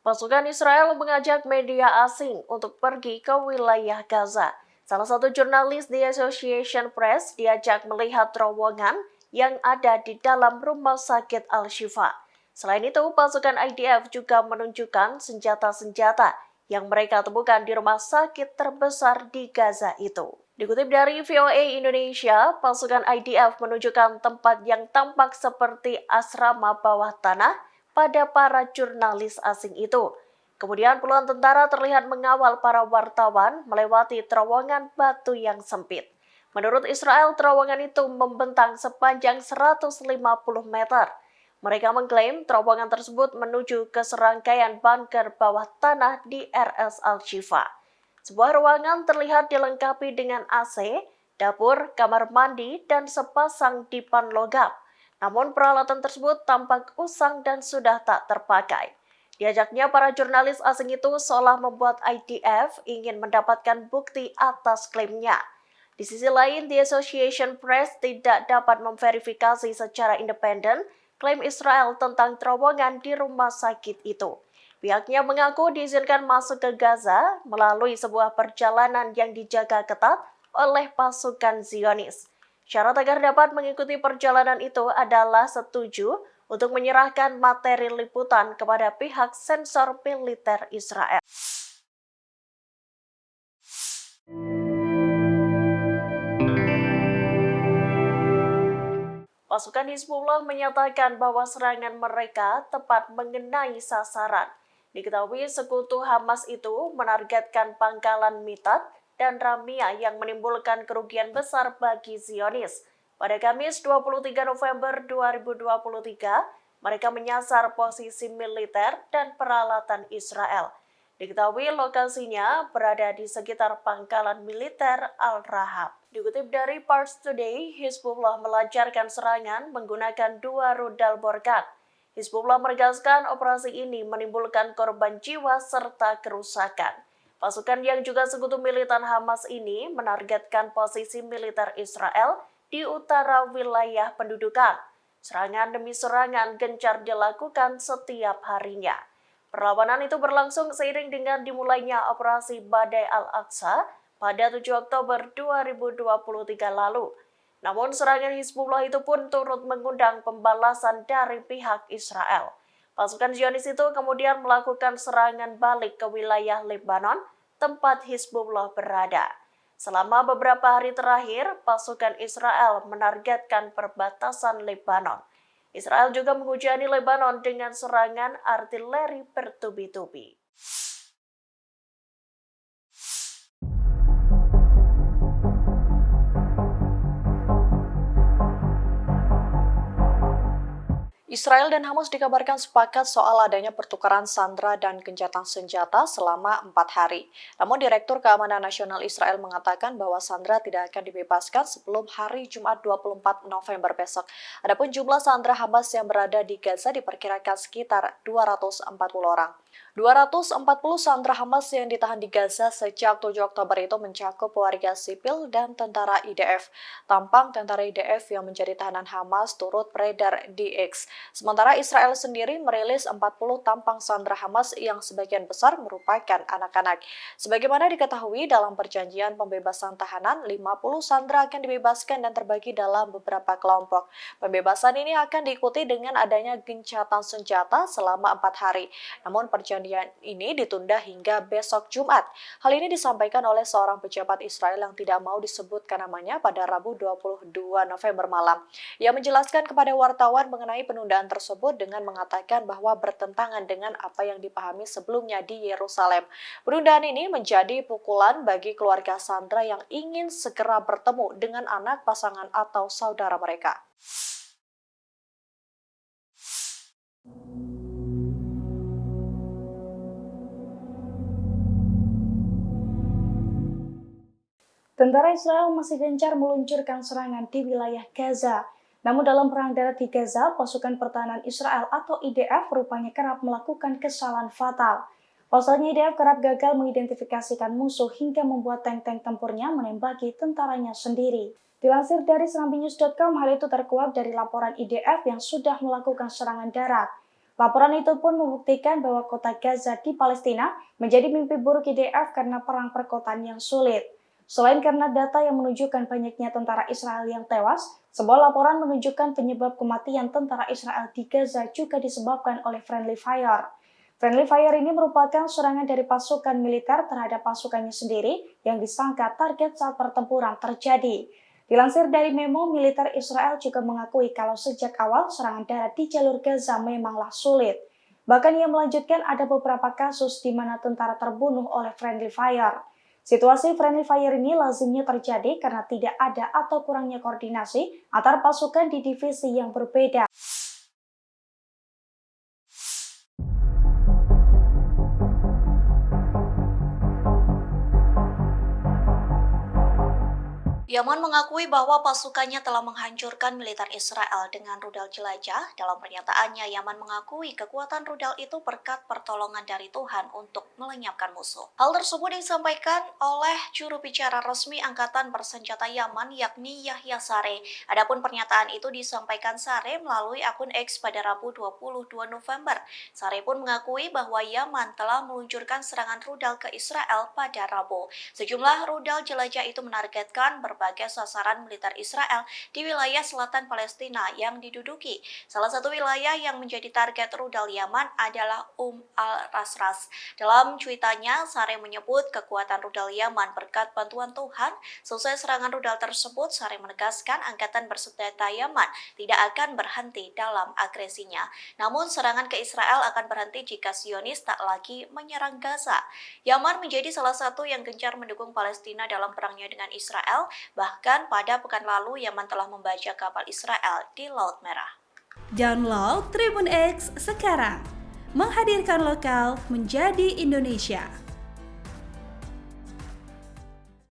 Pasukan Israel mengajak media asing untuk pergi ke wilayah Gaza. Salah satu jurnalis di Association Press diajak melihat terowongan yang ada di dalam rumah sakit Al-Shifa. Selain itu, pasukan IDF juga menunjukkan senjata-senjata yang mereka temukan di rumah sakit terbesar di Gaza itu. Dikutip dari VOA Indonesia, pasukan IDF menunjukkan tempat yang tampak seperti asrama bawah tanah pada para jurnalis asing itu. Kemudian puluhan tentara terlihat mengawal para wartawan melewati terowongan batu yang sempit. Menurut Israel, terowongan itu membentang sepanjang 150 meter. Mereka mengklaim terowongan tersebut menuju ke serangkaian bunker bawah tanah di RS Al-Shifa. Sebuah ruangan terlihat dilengkapi dengan AC, dapur, kamar mandi, dan sepasang dipan logam. Namun peralatan tersebut tampak usang dan sudah tak terpakai. Diajaknya para jurnalis asing itu seolah membuat IDF ingin mendapatkan bukti atas klaimnya. Di sisi lain, The Association Press tidak dapat memverifikasi secara independen klaim Israel tentang terowongan di rumah sakit itu. Pihaknya mengaku diizinkan masuk ke Gaza melalui sebuah perjalanan yang dijaga ketat oleh pasukan Zionis. Syarat agar dapat mengikuti perjalanan itu adalah setuju untuk menyerahkan materi liputan kepada pihak sensor militer Israel. Pasukan Hizbullah menyatakan bahwa serangan mereka tepat mengenai sasaran. Diketahui sekutu Hamas itu menargetkan pangkalan Mitat dan Ramia yang menimbulkan kerugian besar bagi Zionis. Pada Kamis 23 November 2023, mereka menyasar posisi militer dan peralatan Israel. Diketahui lokasinya berada di sekitar pangkalan militer Al-Rahab. Dikutip dari Pars Today, Hizbullah melancarkan serangan menggunakan 2 rudal Borkan. Hizbullah menegaskan operasi ini menimbulkan korban jiwa serta kerusakan. Pasukan yang juga sekutu militan Hamas ini menargetkan posisi militer Israel di utara wilayah pendudukan. Serangan demi serangan gencar dilakukan setiap harinya. Perlawanan itu berlangsung seiring dengan dimulainya operasi Badai Al-Aqsa pada 7 Oktober 2023 lalu. Namun serangan Hizbullah itu pun turut mengundang pembalasan dari pihak Israel. Pasukan Zionis itu kemudian melakukan serangan balik ke wilayah Lebanon, tempat Hizbullah berada. Selama beberapa hari terakhir, pasukan Israel menargetkan perbatasan Lebanon. Israel juga menghujani Lebanon dengan serangan artileri bertubi-tubi. Israel dan Hamas dikabarkan sepakat soal adanya pertukaran sandera dan gencatan senjata selama 4 hari. Namun Direktur Keamanan Nasional Israel mengatakan bahwa sandera tidak akan dibebaskan sebelum hari Jumat 24 November besok. Adapun jumlah sandera Hamas yang berada di Gaza diperkirakan sekitar 240 orang. 240 sandera Hamas yang ditahan di Gaza sejak 7 Oktober itu mencakup warga sipil dan tentara IDF. Tampang tentara IDF yang menjadi tahanan Hamas turut beredar di X. Sementara Israel sendiri merilis 40 tampang sandera Hamas yang sebagian besar merupakan anak-anak. Sebagaimana diketahui dalam perjanjian pembebasan tahanan, 50 sandera akan dibebaskan dan terbagi dalam beberapa kelompok. Pembebasan ini akan diikuti dengan adanya gencatan senjata selama 4 hari. Namun perjanjian ini ditunda hingga besok Jumat. Hal ini disampaikan oleh seorang pejabat Israel yang tidak mau disebutkan namanya pada Rabu 22 November malam. Ia menjelaskan kepada wartawan mengenai penundaan tersebut dengan mengatakan bahwa bertentangan dengan apa yang dipahami sebelumnya di Yerusalem. Penundaan ini menjadi pukulan bagi keluarga sandera yang ingin segera bertemu dengan anak pasangan atau saudara mereka. Tentara Israel masih gencar meluncurkan serangan di wilayah Gaza. Namun dalam perang darat di Gaza, pasukan pertahanan Israel atau IDF rupanya kerap melakukan kesalahan fatal. Pasalnya IDF kerap gagal mengidentifikasikan musuh hingga membuat tank-tank tempurnya menembaki tentaranya sendiri. Dilansir dari serambinews.com, hal itu terkuak dari laporan IDF yang sudah melakukan serangan darat. Laporan itu pun membuktikan bahwa kota Gaza di Palestina menjadi mimpi buruk IDF karena perang perkotaan yang sulit. Selain karena data yang menunjukkan banyaknya tentara Israel yang tewas, sebuah laporan menunjukkan penyebab kematian tentara Israel di Gaza juga disebabkan oleh friendly fire. Friendly fire ini merupakan serangan dari pasukan militer terhadap pasukannya sendiri yang disangka target saat pertempuran terjadi. Dilansir dari memo, militer Israel juga mengakui kalau sejak awal serangan darat di jalur Gaza memanglah sulit. Bahkan ia melanjutkan ada beberapa kasus di mana tentara terbunuh oleh friendly fire. Situasi friendly fire ini lazimnya terjadi karena tidak ada atau kurangnya koordinasi antar pasukan di divisi yang berbeda. Yaman mengakui bahwa pasukannya telah menghancurkan militer Israel dengan rudal jelajah. Dalam pernyataannya, Yaman mengakui kekuatan rudal itu berkat pertolongan dari Tuhan untuk melenyapkan musuh. Hal tersebut disampaikan oleh juru bicara resmi Angkatan Bersenjata Yaman, yakni Yahya Saree. Adapun pernyataan itu disampaikan Saree melalui akun X pada Rabu 22 November. Saree pun mengakui bahwa Yaman telah meluncurkan serangan rudal ke Israel pada Rabu. Sejumlah rudal jelajah itu menargetkan berbagai sasaran militer Israel di wilayah selatan Palestina yang diduduki. Salah satu wilayah yang menjadi target rudal Yaman adalah al-Rasras. Dalam cuitannya, Saree menyebut kekuatan rudal Yaman berkat bantuan Tuhan. Selesai serangan rudal tersebut, Saree menegaskan Angkatan Bersenjata Yaman tidak akan berhenti dalam agresinya. Namun serangan ke Israel akan berhenti jika Zionis tak lagi menyerang Gaza. Yaman menjadi salah satu yang gencar mendukung Palestina dalam perangnya dengan Israel. Bahkan pada pekan lalu, Yaman telah membajak kapal Israel di Laut Merah. Download Tribun X sekarang, menghadirkan lokal menjadi Indonesia.